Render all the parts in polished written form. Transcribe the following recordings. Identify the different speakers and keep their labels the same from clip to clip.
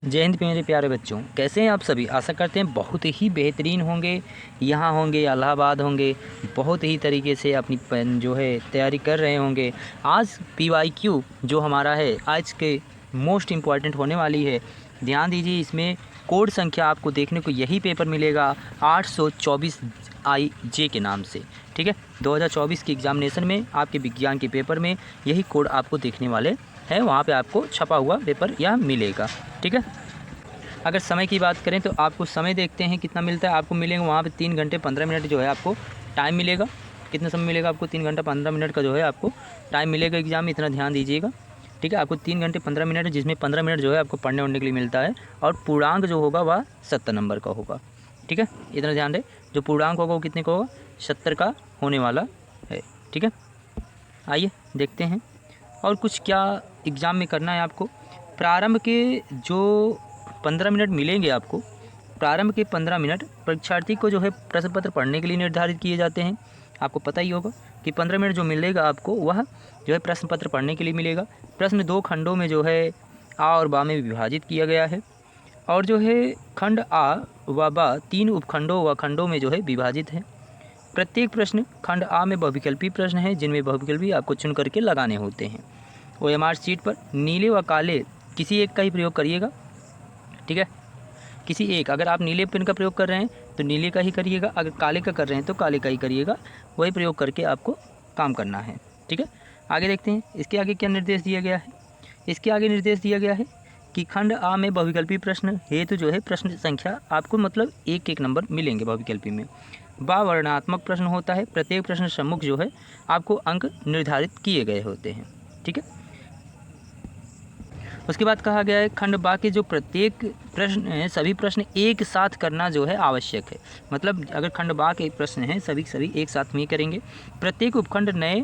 Speaker 1: जय हिंद मेरे प्यारे बच्चों, कैसे हैं आप सभी। आशा करते हैं बहुत ही बेहतरीन होंगे, यहाँ होंगे इलाहाबाद होंगे, बहुत ही तरीके से अपनी जो है तैयारी कर रहे होंगे। आज PYQ जो हमारा है आज के मोस्ट इम्पॉर्टेंट होने वाली है। ध्यान दीजिए, इसमें कोड संख्या आपको देखने को यही पेपर मिलेगा 824 IJ के नाम से। ठीक है, 2024 के एग्जामिनेशन में आपके विज्ञान के पेपर में यही कोड आपको देखने वाले है, वहाँ पे आपको छपा हुआ पेपर यह मिलेगा। ठीक है, अगर समय की बात करें तो आपको समय देखते हैं कितना मिलता है। आपको मिलेगा वहाँ पे 3 घंटे 15 मिनट जो है आपको टाइम मिलेगा। कितना समय मिलेगा आपको? 3 घंटा 15 मिनट का जो है आपको टाइम मिलेगा एग्जाम में, इतना ध्यान दीजिएगा। ठीक है, आपको 3 घंटे 15 मिनट है, जिसमें 15 मिनट जो है आपको पढ़ने वढ़ने के लिए मिलता है, और पूर्णांक जो होगा वह 70 नंबर का होगा। ठीक है, इतना ध्यान रहे, जो पूर्णांक होगा वो कितने का होगा? 70 का होने वाला है। ठीक है, आइए देखते हैं और कुछ क्या एग्ज़ाम में करना है आपको। प्रारंभ के जो 15 मिनट मिलेंगे आपको, प्रारंभ के 15 मिनट परीक्षार्थी को जो है प्रश्न पत्र पढ़ने के लिए निर्धारित किए जाते हैं। आपको पता ही होगा कि 15 मिनट जो मिलेगा आपको वह जो है प्रश्न पत्र पढ़ने के लिए मिलेगा। प्रश्न 2 खंडों में जो है आ और बा में विभाजित किया गया है, और जो है खंड आ व बा 3 उपखंडों व खंडों में जो है विभाजित है। प्रत्येक प्रश्न खंड आ में बहुविकल्पी प्रश्न है, जिनमें बहुविकल्पी आपको चुन करके लगाने होते हैं। OMR शीट पर नीले व काले किसी एक का ही प्रयोग करिएगा। ठीक है, किसी एक, अगर आप नीले पेन का प्रयोग कर रहे हैं तो नीले का ही करिएगा, अगर काले का कर रहे हैं तो काले का ही करिएगा। वही प्रयोग करके आपको काम करना है। ठीक है, आगे देखते हैं इसके आगे क्या निर्देश दिया गया है। इसके आगे निर्देश दिया गया है कि खंड आ में बहुविकल्पी प्रश्न हेतु जो है प्रश्न संख्या आपको मतलब 1-1 नंबर मिलेंगे बहुविकल्पी में। वर्णात्मक प्रश्न होता है, प्रत्येक प्रश्न सम्मुख जो है आपको अंक निर्धारित किए गए होते हैं। ठीक है, उसके बाद कहा गया है खंड बा के जो प्रत्येक प्रश्न हैं सभी प्रश्न एक साथ करना जो है आवश्यक है। मतलब अगर खंड बा के प्रश्न हैं सभी एक साथ में करेंगे। प्रत्येक उपखंड नए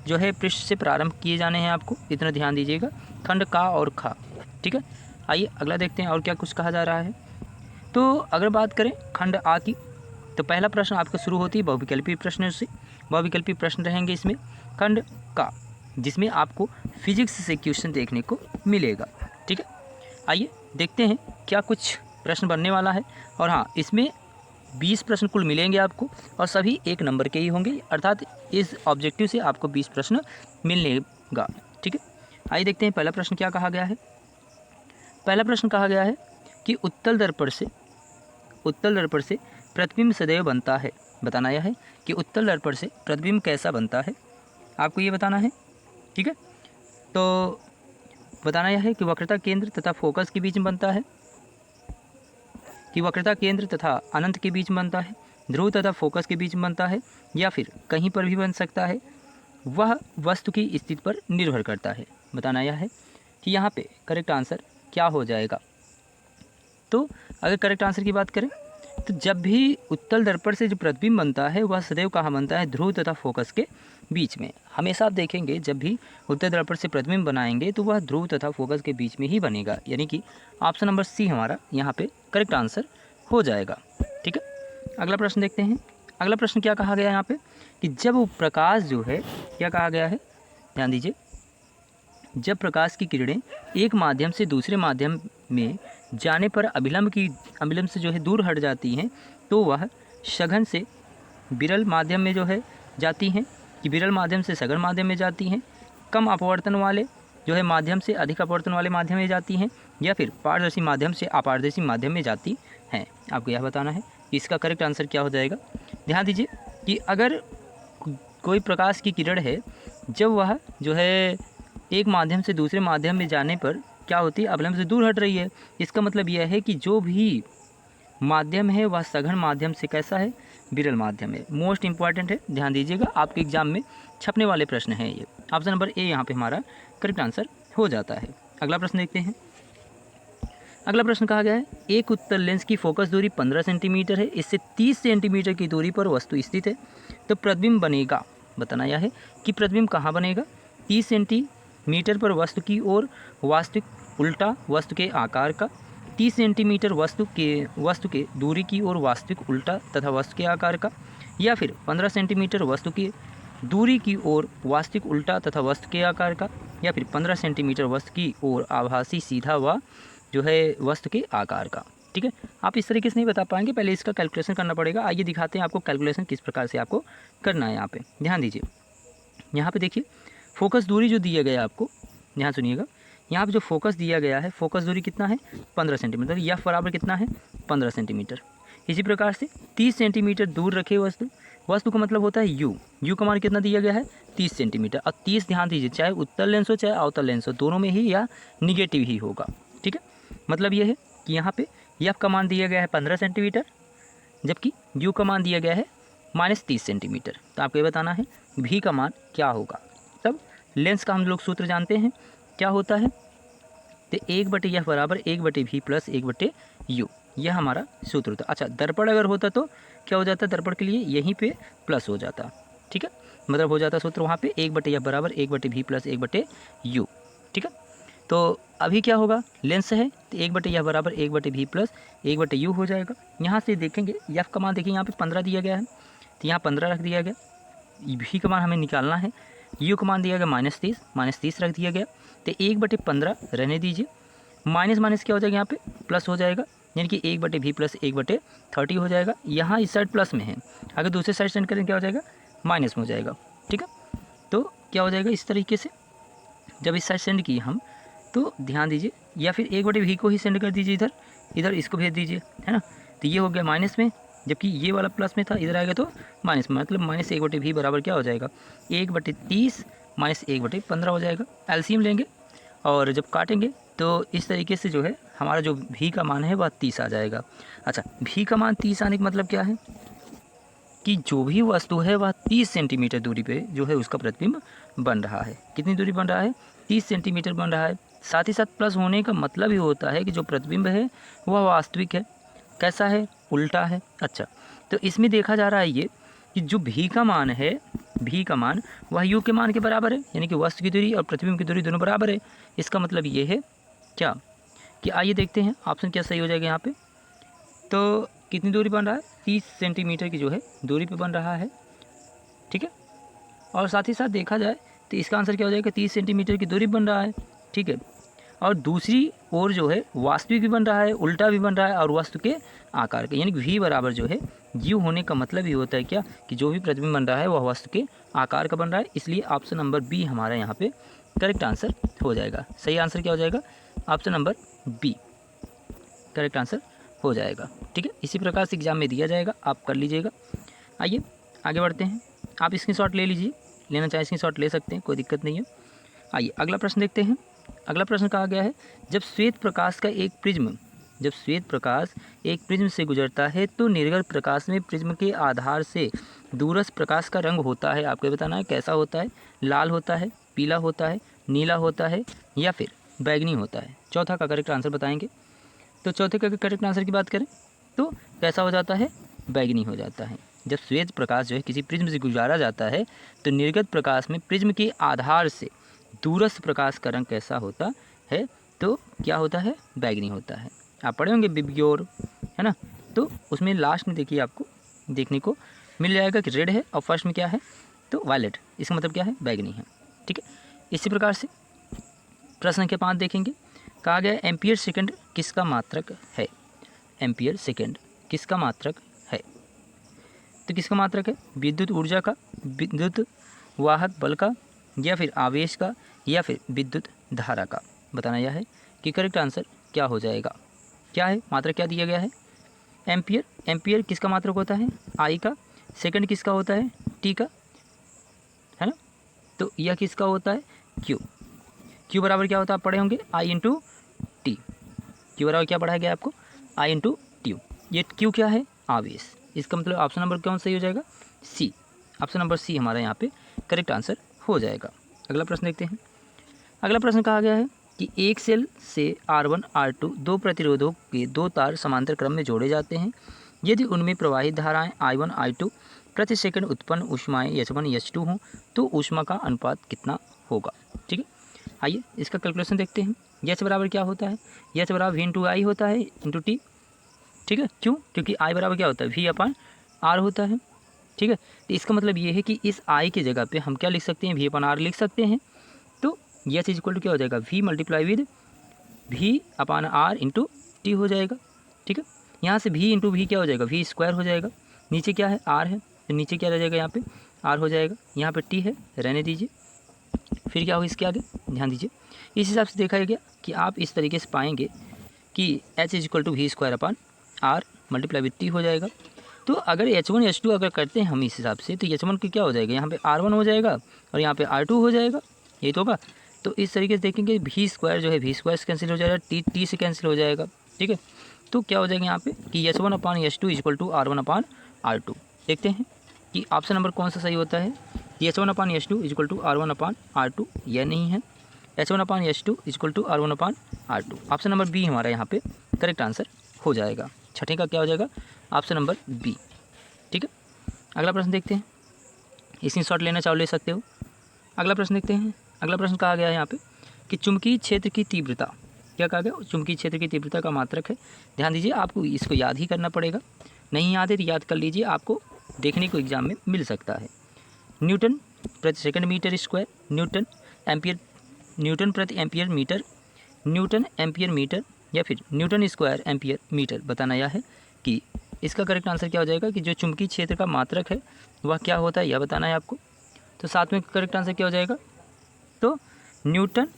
Speaker 1: जो है पृष्ठ से प्रारंभ किए जाने हैं, आपको इतना ध्यान दीजिएगा। खंड का और खा। ठीक है, आइए अगला देखते हैं और क्या कुछ कहा जा रहा है। तो अगर बात करें खंड आ की, तो पहला प्रश्न आपका शुरू होती है बहुविकल्पी प्रश्न से। बहुविकल्पी प्रश्न रहेंगे इसमें। खंड का, जिसमें आपको फिजिक्स से क्वेश्चन देखने को मिलेगा। ठीक है, आइए देखते हैं क्या कुछ प्रश्न बनने वाला है। और हाँ, इसमें 20 प्रश्न कुल मिलेंगे आपको, और सभी 1 नंबर के ही होंगे, अर्थात इस ऑब्जेक्टिव से आपको 20 प्रश्न मिलेगा। ठीक है, आइए देखते हैं पहला प्रश्न क्या कहा गया है। पहला प्रश्न कहा गया है कि उत्तल दर्पण से प्रतिबिंब सदैव बनता है। बताना यह है कि उत्तल दर्पण से प्रतिबिंब कैसा बनता है, आपको ये बताना है। ठीक है, तो बताना यह है कि वक्रता केंद्र तथा फोकस के बीच में बनता है, कि वक्रता केंद्र तथा अनंत के बीच में बनता है, ध्रुव तथा फोकस के बीच में बनता है, या फिर कहीं पर भी बन सकता है। वह वस्तु की स्थिति पर निर्भर करता है। बताना यह है कि यहाँ पे करेक्ट आंसर क्या हो जाएगा। तो अगर करेक्ट आंसर की बात करें तो जब भी उत्तल दर्पण से जो प्रतिबिंब बनता है वह सदैव कहाँ बनता है? ध्रुव तथा फोकस के बीच में। हमेशा आप देखेंगे जब भी उत्तल दर्पण से प्रतिबिंब बनाएंगे तो वह ध्रुव तथा फोकस के बीच में ही बनेगा, यानी कि ऑप्शन नंबर सी हमारा यहाँ पे करेक्ट आंसर हो जाएगा। ठीक है, अगला प्रश्न देखते हैं। अगला प्रश्न क्या कहा गया है यहाँ पे कि जब वो प्रकाश जो है, क्या कहा गया है, ध्यान दीजिए, जब प्रकाश की किरणें एक माध्यम से दूसरे माध्यम में जाने पर अभिलंब से जो है दूर हट जाती हैं, तो वह सघन से विरल माध्यम में जो है जाती हैं, कि विरल माध्यम से सघन माध्यम में जाती हैं, कम अपवर्तन वाले जो है माध्यम से अधिक अपवर्तन वाले माध्यम में जाती हैं, या फिर पारदर्शी माध्यम से अपारदर्शी माध्यम में जाती हैं। आपको यह बताना है कि इसका करेक्ट आंसर क्या हो जाएगा। ध्यान दीजिए कि अगर कोई प्रकाश की किरण है, जब वह जो है एक माध्यम से दूसरे माध्यम में जाने पर क्या होती है? अवलंब से दूर हट रही है। इसका मतलब यह है कि जो भी माध्यम है वह सघन माध्यम से कैसा है? विरल माध्यम है। मोस्ट इंपॉर्टेंट है, ध्यान दीजिएगा, आपके एग्जाम में छपने वाले प्रश्न हैं ये। ऑप्शन नंबर ए यहाँ पे हमारा करेक्ट आंसर हो जाता है। अगला प्रश्न देखते हैं। अगला प्रश्न कहा गया है एक उत्तल लेंस की फोकस दूरी 15 सेंटीमीटर है, इससे 30 सेंटीमीटर की दूरी पर वस्तु स्थित है, तो प्रतिबिंब बनेगा। बताना यह है कि प्रतिबिंब कहाँ बनेगा? 30 सेंटीमीटर पर वस्तु की ओर, वास्तविक उल्टा वस्तु के आकार का, 30 सेंटीमीटर वस्तु के दूरी की ओर वास्तविक उल्टा तथा वस्तु के आकार का, या फिर 15 सेंटीमीटर वस्तु की दूरी की ओर वास्तविक उल्टा तथा वस्तु के आकार का, या फिर 15 सेंटीमीटर वस्तु की ओर आभासी सीधा व जो है वस्तु के आकार का। ठीक है, आप इस तरीके से नहीं बता पाएंगे, पहले इसका कैलकुलेशन करना पड़ेगा। आइए दिखाते हैं आपको कैलकुलेशन किस प्रकार से आपको करना है। यहाँ पे ध्यान दीजिए, यहाँ पे देखिए फोकस दूरी जो दिया गया है आपको, यहाँ सुनिएगा, यहाँ पे जो फोकस दिया गया है, फोकस दूरी कितना है 15 सेंटीमीटर, या बराबर कितना है 15 सेंटीमीटर। इसी प्रकार से 30 सेंटीमीटर दूर रखे वस्तु का मतलब होता है यू का मान कितना दिया गया है 30 सेंटीमीटर। और 30 ध्यान दीजिए, चाहे उत्तल लेंस हो चाहे अवतल लेंस हो, दोनों में ही या निगेटिव ही होगा। ठीक है, मतलब ये है कि यहाँ पे एफ का मान दिया गया है 15 सेंटीमीटर, जबकि यू का मान दिया गया है -30 सेंटीमीटर। तो आपको ये बताना है भी का मान क्या होगा। तब लेंस का हम लोग सूत्र जानते हैं, क्या होता है, तो 1/f बराबर 1/v प्लस 1/u, यह हमारा सूत्र होता। अच्छा, दर्पण अगर होता तो क्या हो जाता, दर्पण के लिए यहीं पे प्लस हो जाता। ठीक है, मतलब हो जाता सूत्र वहाँ पे 1/f बराबर 1/v प्लस 1/u। ठीक है, तो अभी क्या होगा, लेंस है तो 1/f बराबर 1/v प्लस 1/u हो जाएगा। यहाँ से देखेंगे एफ का मान, देखिए यहाँ पे 15 दिया गया है तो यहाँ 15 रख दिया गया। भी का मान हमें निकालना है, यू का मान दिया गया -30 रख दिया गया, तो 1/15 रहने दीजिए। माइनस माइनस क्या हो जाएगा, यहाँ पे प्लस हो जाएगा, यानी कि 1/v प्लस 1/30 हो जाएगा। यहाँ इस साइड प्लस में है, अगर दूसरे साइड सेंड करें क्या हो जाएगा, माइनस में हो जाएगा। ठीक है, तो क्या हो जाएगा इस तरीके से, जब इस साइड सेंड किए हम तो ध्यान दीजिए, या फिर 1/v को ही सेंड कर दीजिए, इधर इसको भेज दीजिए, है ना। तो ये हो गया माइनस में, जबकि ये वाला प्लस में था, इधर आएगा तो माइनस में, मतलब -1/v बराबर क्या हो जाएगा 1/30 - 1/15 हो जाएगा। एलसीएम लेंगे और जब काटेंगे तो इस तरीके से जो है हमारा जो भी का मान है वह 30 आ जाएगा। अच्छा, भी का मान 30 आने का मतलब क्या है कि जो भी वस्तु है वह 30 सेंटीमीटर दूरी पे जो है उसका प्रतिबिंब बन रहा है। कितनी दूरी बन रहा है, 30 सेंटीमीटर बन रहा है। साथ ही साथ प्लस होने का मतलब ही होता है कि जो प्रतिबिंब है वह वास्तविक है। कैसा है, उल्टा है। अच्छा, तो इसमें देखा जा रहा है ये कि जो भी का मान है, भी का मान वह यू के मान के बराबर है, यानी कि वस्तु की दूरी और प्रतिबिंब की दूरी दोनों बराबर है। इसका मतलब ये है क्या कि आइए देखते हैं ऑप्शन क्या सही हो जाएगा यहाँ पे। तो कितनी दूरी बन रहा है, 30 सेंटीमीटर की जो है दूरी पे बन रहा है। ठीक है, और साथ ही साथ देखा जाए तो इसका आंसर क्या हो जाएगा, 30 सेंटीमीटर की दूरी बन रहा है। ठीक है, और दूसरी ओर जो है वास्तविक भी बन रहा है, उल्टा भी बन रहा है, और वस्तु के आकार का, यानी कि v बराबर जो है यू होने का मतलब ही होता है क्या कि जो भी प्रतिबिंब बन रहा है वह वस्तु के आकार का बन रहा है। इसलिए ऑप्शन नंबर बी हमारा यहाँ पे करेक्ट आंसर हो जाएगा। सही आंसर क्या हो जाएगा, option number B correct answer हो जाएगा। ठीक है, इसी प्रकार से एग्जाम में दिया जाएगा, आप कर लीजिएगा। आइए आगे बढ़ते हैं, आप स्क्रीनशॉट ले लीजिए, लेना चाहे स्क्रीनशॉट ले सकते हैं, कोई दिक्कत नहीं है। आइए अगला प्रश्न देखते हैं। अगला प्रश्न कहा गया है, जब श्वेत प्रकाश एक प्रिज्म से गुजरता है तो निर्गत प्रकाश में प्रिज्म के आधार से दूरस्थ प्रकाश का रंग होता है। आपको बताना है कैसा होता है, लाल होता है, पीला होता है, नीला होता है, या फिर बैगनी होता है। चौथा का करेक्ट आंसर बताएंगे। तो चौथे का करेक्ट आंसर की बात करें तो कैसा हो जाता है, बैगनी हो जाता है। जब श्वेत प्रकाश जो है किसी प्रिज्म से गुजारा जाता है तो निर्गत प्रकाश में प्रिज्म के आधार से दूरस्थ प्रकाश का रंग कैसा होता है, तो क्या होता है, बैगनी होता है। आप पढ़े होंगे बिब्योर, है ना, तो उसमें लास्ट में देखिए आपको देखने को मिल जाएगा कि रेड है और फर्स्ट में क्या है तो वायलेट, इसका मतलब क्या है, बैगनी है। ठीक है, इसी प्रकार से प्रश्न संख्या 5 देखेंगे। कहा गया एम्पियर सेकंड किसका मात्रक है। एम्पियर सेकंड किसका मात्रक है, तो किसका मात्रक है, विद्युत ऊर्जा का, विद्युत वाहक बल का, या फिर आवेश का, या फिर विद्युत धारा का। बताना यह है कि करेक्ट आंसर क्या हो जाएगा। क्या है मात्रक, क्या दिया गया है, एम्पियर। एम्पियर किसका मात्रक होता है, आई का। सेकंड किसका होता है, टी का, है ना। तो यह किसका होता है, क्यू। क्यू बराबर क्या होता है, आप पढ़े होंगे आई इंटू टी। क्यू बराबर क्या पढ़ाया गया आपको, आई इंटू ट्यू। ये क्यू क्या है, आवेश। इसका मतलब ऑप्शन नंबर कौन सही हो जाएगा, सी। ऑप्शन नंबर सी हमारा यहाँ पे करेक्ट आंसर हो जाएगा। अगला प्रश्न देखते हैं। अगला प्रश्न कहा गया है कि एक सेल से R1 R2 दो प्रतिरोधों के दो तार समांतर क्रम में जोड़े जाते हैं। यदि उनमें प्रवाहित धाराएं I1 I2 प्रति सेकंड उत्पन्न ऊष्माएं H1 H2 हों तो ऊष्मा का अनुपात कितना होगा। ठीक है, आइए इसका कैलकुलेशन देखते हैं। H बराबर क्या होता है, H बराबर V इंटू आई होता है इंटू टी। ठीक है, क्यों, क्योंकि I बराबर क्या होता है, V अपन R होता है। ठीक है, तो इसका मतलब ये है कि इस I की जगह पे हम क्या लिख सकते हैं, V अपन R लिख सकते हैं। तो H इक्वल टू क्या हो जाएगा, V multiply with V upon R into T हो जाएगा। ठीक है, यहाँ से V इंटू वी क्या हो जाएगा, V स्क्वायर हो जाएगा। नीचे क्या है, R है, तो नीचे क्या रह जाएगा, यहाँ पे R हो जाएगा। यहाँ पे T है, रहने दीजिए। फिर क्या होगा इसके आगे, ध्यान दीजिए। इस हिसाब से देखा गया कि आप इस तरीके से पाएंगे कि H is equal to V square upon R multiply with T हो जाएगा। तो अगर H1 H2 अगर करते हैं हम इस हिसाब से, तो H1 की क्या हो जाएगा, यहाँ पे R1 हो जाएगा और यहाँ पे R2 हो जाएगा, यही तो होगा। तो इस तरीके से देखेंगे वी स्क्वायर जो है वी स्क्वायर से कैंसिल हो जाएगा, टी से कैंसिल हो जाएगा। ठीक है, तो क्या हो जाएगा यहाँ पे कि H1 upon H2 is equal to R1 upon R2। देखते हैं कि ऑप्शन नंबर कौन सा सही होता है। H1 upon H2 is equal to R1 upon R2, यह नहीं है। H1 upon H2 is equal to R1 upon R2। Option number B हमारा यहाँ पे करेक्ट आंसर हो जाएगा। छठे का क्या हो जाएगा, ऑप्शन नंबर बी। ठीक है, अगला प्रश्न देखते हैं। स्क्रीनशॉट लेना चाहो ले सकते हो। अगला प्रश्न देखते हैं। अगला प्रश्न कहा गया है यहाँ पे कि चुंबकीय क्षेत्र की तीव्रता, क्या कहा गया, चुंबकीय क्षेत्र की तीव्रता का मात्रक है। ध्यान दीजिए, आपको इसको याद ही करना पड़ेगा, नहीं याद है तो याद कर लीजिए, आपको देखने को एग्जाम में मिल सकता है। न्यूटन प्रति second metre square, newton ampere, newton प्रति ampere metre, newton ampere metre या फिर न्यूटन स्क्वायर एम्पियर मीटर बताना यह है कि इसका करेक्ट आंसर क्या हो जाएगा कि जो चुंबकीय क्षेत्र का मात्रक है वह क्या होता है, यह बताना है आपको। तो साथ में करेक्ट आंसर क्या हो जाएगा, तो न्यूटन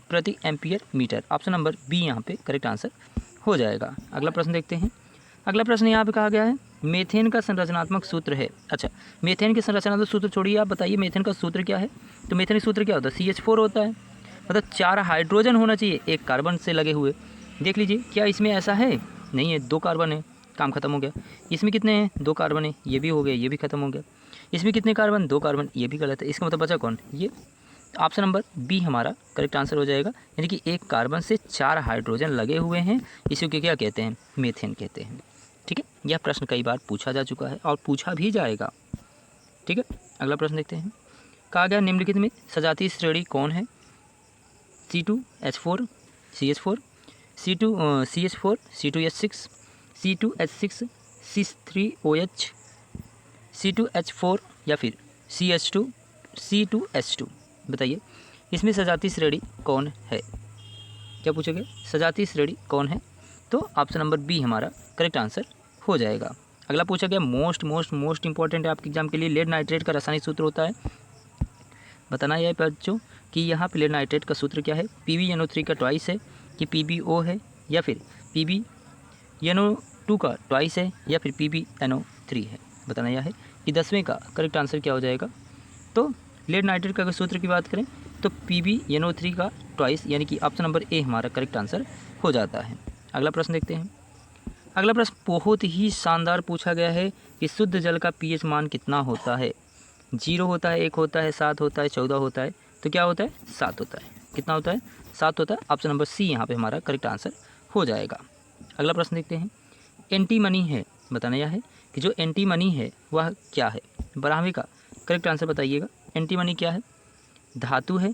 Speaker 1: प्रति ampere metre. Option number B यहाँ पे करेक्ट आंसर हो जाएगा। अगला प्रश्न देखते हैं। अगला प्रश्न यहाँ पे कहा गया है मीथेन का संरचनात्मक सूत्र है। अच्छा, मीथेन के संरचनात्मक सूत्र छोड़िए, आप बताइए मीथेन का सूत्र क्या है। तो मीथेन का सूत्र क्या होता है, CH4 होता है। मतलब 4 हाइड्रोजन होना चाहिए एक कार्बन से लगे हुए। देख लीजिए क्या इसमें ऐसा है, नहीं है, 2 कार्बन है, काम खत्म हो गया। इसमें कितने हैं, 2 कार्बन है, ये भी हो गया, ये भी खत्म हो गया। इसमें कितने कार्बन, 2 कार्बन, ये भी गलत है। इसका मतलब बचा कौन, ये। ऑप्शन नंबर बी हमारा करेक्ट आंसर हो जाएगा। यानी कि एक कार्बन से 4 हाइड्रोजन लगे हुए हैं, इसी को क्या कहते हैं, मीथेन कहते हैं। ठीक है, यह प्रश्न कई बार पूछा जा चुका है और पूछा भी जाएगा। ठीक है, अगला प्रश्न देखते हैं। कहा गया निम्नलिखित में सजातीय श्रेणी कौन है। C2H4 CH4, CH4 C2H6, C2H6 C3OH, C2H4 या फिर CH2 C2H2। बताइए इसमें सजातीय श्रेणी कौन है, क्या पूछोगे, सजातीय श्रेणी कौन है। तो ऑप्शन नंबर बी हमारा करेक्ट आंसर हो जाएगा। अगला पूछा गया मोस्ट इंपॉर्टेंट है आपके एग्जाम के लिए, लेड नाइट्रेट का रासायनिक सूत्र होता है। बताना यह बच्चों कि यहाँ पे लेड नाइट्रेट का सूत्र क्या है, PbNO3 का ट्वाइस है कि PbO है या फिर PbNO2 का ट्वाइस है या फिर PbNO3 है। बताना यह है कि 10वें का करेक्ट आंसर क्या हो जाएगा। तो लेड नाइट्रेट का अगर सूत्र की बात करें तो PbNO3 का ट्वाइस, यानी कि ऑप्शन नंबर ए हमारा करेक्ट आंसर हो जाता है। अगला प्रश्न देखते हैं। अगला प्रश्न बहुत ही शानदार पूछा गया है कि शुद्ध जल का pH मान कितना होता है। 0 होता है, 1 होता है, 7 होता है, 14 होता है। तो क्या होता है, 7 होता है। कितना होता है, 7 होता है। ऑप्शन नंबर सी यहाँ पे हमारा करेक्ट आंसर हो जाएगा। अगला प्रश्न देखते हैं। एंटी मनी है, बताना यह है कि जो एंटी मनी है वह क्या है। 12वें का करेक्ट आंसर बताइएगा। एंटी मनी क्या है, धातु है,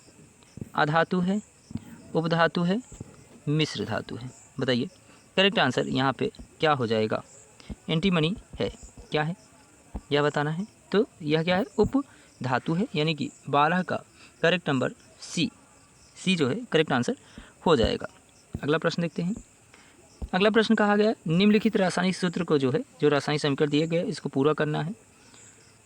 Speaker 1: अधातु है, उपधातु है, मिश्र धातु है। बताइए करेक्ट आंसर यहाँ पे क्या हो जाएगा। एंटीमनी है, क्या है यह बताना है। तो यह क्या है, उप धातु है, यानी कि 12 का करेक्ट नंबर सी जो है करेक्ट आंसर हो जाएगा। अगला प्रश्न देखते हैं। अगला प्रश्न कहा गया निम्नलिखित रासायनिक सूत्र को जो है, जो रासायनिक समीकरण दिए गए इसको पूरा करना है।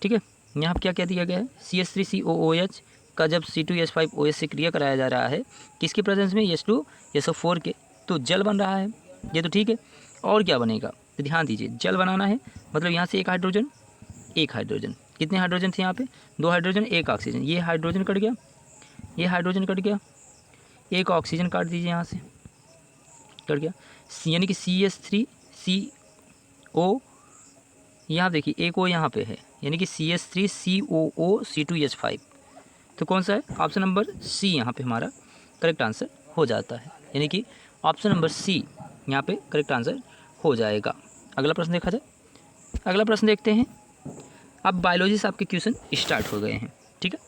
Speaker 1: ठीक है, यहाँ पर क्या क्या दिया गया है, CH3COOH का जब C2H5OH से क्रिया कराया जा रहा है किसके प्रेजेंस में, H2SO4 के, तो जल बन रहा है, ये तो ठीक है। और क्या बनेगा, तो ध्यान दीजिए, जल बनाना है मतलब यहाँ से एक हाइड्रोजन, कितने हाइड्रोजन थे यहाँ पे, 2 हाइड्रोजन, 1 ऑक्सीजन, ये हाइड्रोजन कट गया, ये हाइड्रोजन कट गया, एक ऑक्सीजन काट दीजिए यहाँ से, कट गया, यानी कि CH3CO, यहाँ देखिए एक O यहाँ पे है, यानी कि CH3COO C2H5। तो कौन सा है, ऑप्शन नंबर सी यहाँ पे हमारा करेक्ट आंसर हो जाता है, यानी कि ऑप्शन नंबर सी यहाँ पे करेक्ट आंसर हो जाएगा। अगला प्रश्न देखा जाए। अगला प्रश्न देखते हैं। अब बायोलॉजी से आपके क्वेश्चन स्टार्ट हो गए हैं। ठीक है,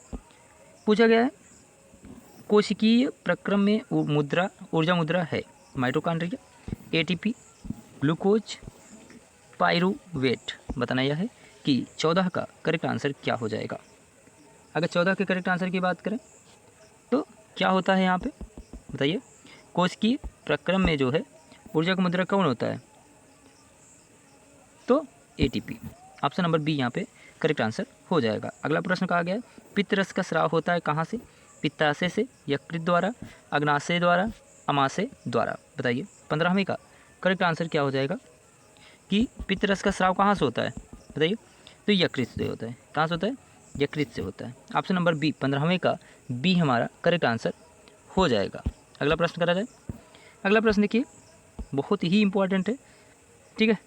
Speaker 1: पूछा गया है कोशिकीय प्रक्रम में ऊर्जा मुद्रा है, माइटोकॉन्ड्रिया, ATP, ग्लूकोज, पाइरूवेट। बताना यह है कि 14 का करेक्ट आंसर क्या हो जाएगा। अगर 14 के करेक्ट आंसर की बात करें तो क्या होता है यहाँ पे, बताइए, कोशिकीय प्रक्रम में जो है ऊर्जा का मुद्रक कौन होता है? तो ATP। ऑप्शन नंबर बी यहाँ पे करेक्ट आंसर हो जाएगा। अगला प्रश्न कहा गया है पित्तरस का स्राव होता है कहाँ से? पित्ताशय से, यकृत द्वारा, अग्नाशय द्वारा, अमाशय द्वारा। बताइए 15वीं का करेक्ट आंसर क्या हो जाएगा कि पित्तरस का स्राव कहाँ से होता है? बताइए। तो यकृत से होता है। कहाँ से होता है? यकृत से होता है। ऑप्शन नंबर बी 15वीं का बी हमारा करेक्ट आंसर हो जाएगा। अगला प्रश्न करा जाए। अगला प्रश्न देखिए बहुत ही इंपॉर्टेंट है, ठीक है।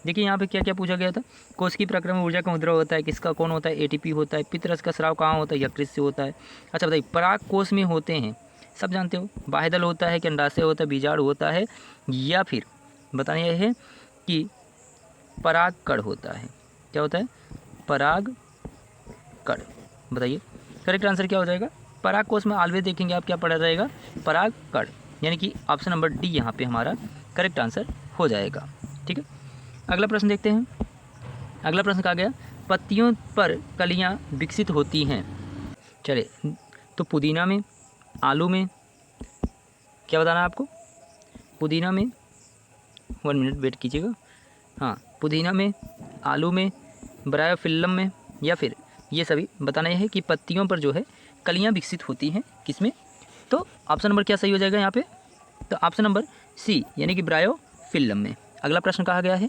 Speaker 1: देखिए यहाँ पे क्या क्या पूछा गया था। कोशिकीय प्रक्रम में ऊर्जा का मुद्रा होता है किसका? कौन होता है? ATP होता है। पित्तरस का स्राव कहाँ होता है? यकृत से होता है। अच्छा बताइए पराग कोश में होते हैं, सब जानते हो, बाह्यदल होता है कि अंडाशय होता है, बीजाणु होता है, या फिर बताना यह है कि पराग कण होता है। क्या होता है? पराग कण। बताइए करेक्ट आंसर क्या हो जाएगा? पराग कोश में ऑलवेज देखेंगे आप क्या पड़ा रहेगा? पराग कण, यानी कि ऑप्शन नंबर डी यहाँ पे हमारा करेक्ट आंसर हो जाएगा, ठीक है। अगला प्रश्न देखते हैं। अगला प्रश्न कहा गया पत्तियों पर कलियाँ विकसित होती हैं। चलिए तो पुदीना में, आलू में, क्या बताना है आपको? पुदीना में, 1 मिनट वेट कीजिएगा। हाँ पुदीना में, आलू में, ब्रायोफिल्लम में, या फिर ये सभी बताना यह है कि पत्तियों पर जो है कलियाँ विकसित होती हैं किसमें? तो ऑप्शन नंबर क्या सही हो जाएगा यहाँ पे? तो ऑप्शन नंबर सी यानी कि ब्रायोफिल्लम में। अगला प्रश्न कहा गया है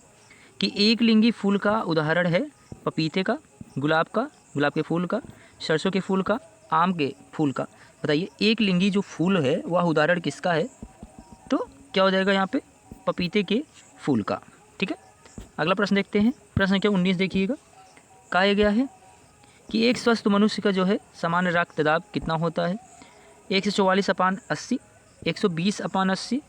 Speaker 1: कि एक लिंगी फूल का उदाहरण है पपीते का, गुलाब का, गुलाब के फूल का, सरसों के फूल का, आम के फूल का। बताइए एक लिंगी जो फूल है वह उदाहरण किसका है? तो क्या हो जाएगा यहाँ पे? पपीते के फूल का, ठीक है। अगला प्रश्न देखते हैं। प्रश्न संख्या 19 देखिएगा। कहा गया है कि एक स्वस्थ मनुष्य का जो है सामान्य रक्तदाब कितना होता है? 144/80, 120/80,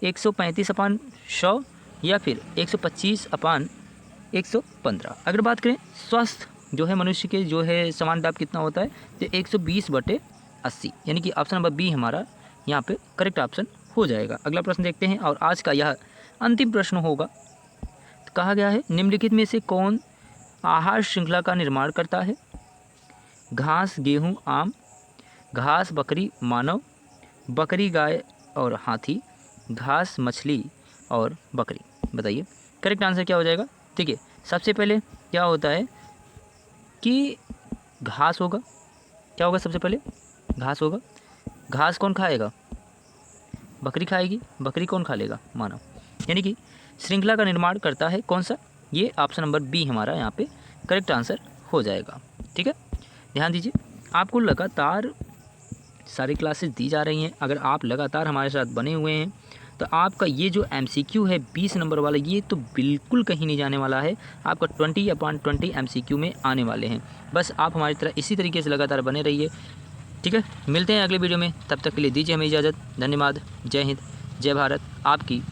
Speaker 1: 135/100, या फिर 125/115। अगर बात करें स्वस्थ जो है मनुष्य के जो है समान दाब कितना होता है? तो 120/80, यानी कि ऑप्शन नंबर बी हमारा यहाँ पे करेक्ट ऑप्शन हो जाएगा। अगला प्रश्न देखते हैं और आज का यह अंतिम प्रश्न होगा। तो कहा गया है निम्नलिखित में से कौन आहार श्रृंखला का निर्माण करता है? घास, गेहूँ, आम, घास, बकरी, मानव, बकरी, गाय और हाथी, घास, मछली और बकरी। बताइए करेक्ट आंसर क्या हो जाएगा? ठीक है, सबसे पहले क्या होता है कि घास होगा। क्या होगा? सबसे पहले घास होगा। घास कौन खाएगा? बकरी खाएगी। बकरी कौन खा लेगा? मानव। यानी कि श्रृंखला का निर्माण करता है कौन सा? ये ऑप्शन नंबर बी हमारा यहाँ पे करेक्ट आंसर हो जाएगा, ठीक है। ध्यान दीजिए आपको लगातार सारी क्लासेस दी जा रही हैं। अगर आप लगातार हमारे साथ बने हुए हैं तो आपका ये जो MCQ है 20 नंबर वाला, ये तो बिल्कुल कहीं नहीं जाने वाला है। आपका 20/20 MCQ में आने वाले हैं। बस आप हमारी तरह इसी तरीके से लगातार बने रहिए, ठीक है। मिलते हैं अगले वीडियो में, तब तक के लिए दीजिए हमें इजाज़त। धन्यवाद। जय हिंद, जय भारत। आपकी